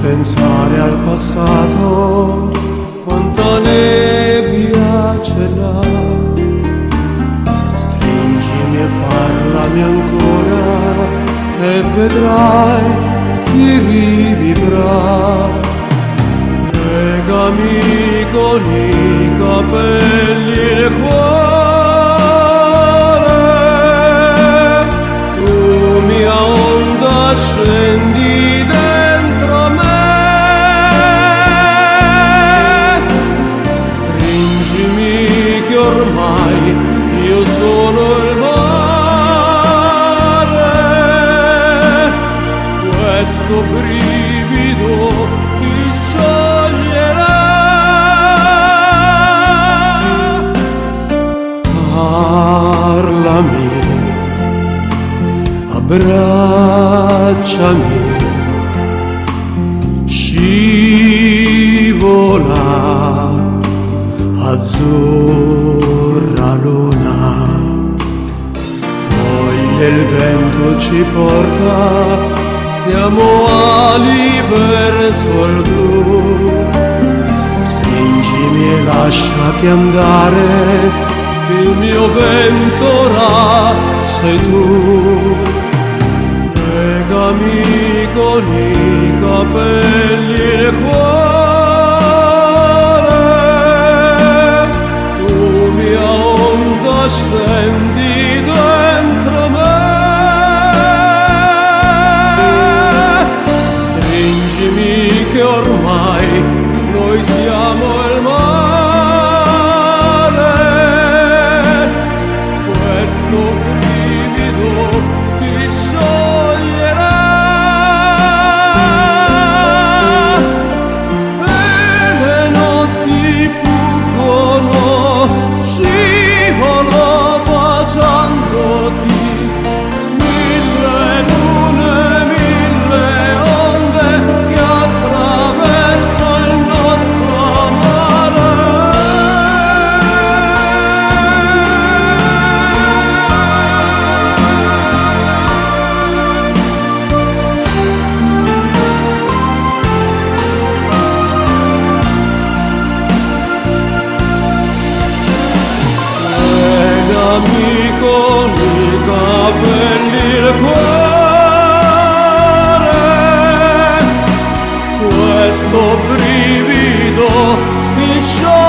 pensare al passato, quanta nebbia c'è là. Stringimi e parlami ancora e vedrai si rivivrà. Legami con i capelli e il cuore, tu mia onda scendi dentro me. Stringimi che ormai io sono il mare, questo brivido ti scioglierà. Parlami, abbracciami, scivola azzurra luna, foglie il vento ci porta, siamo ali verso il blu. Stringimi e lasciati andare, il mio vento ora sei tu. Legami con i capelli e il cuore, tu mia onda scendi dentro me. Stringimi che ormai noi siamo il mare, questo brivido ti scioglierà. E le notti fuggono, scivolo baciandoti, mille lune, mille onde che attraverso il nostro mare. Legami con i capelli e il cuore, questo brivido ti scioglie.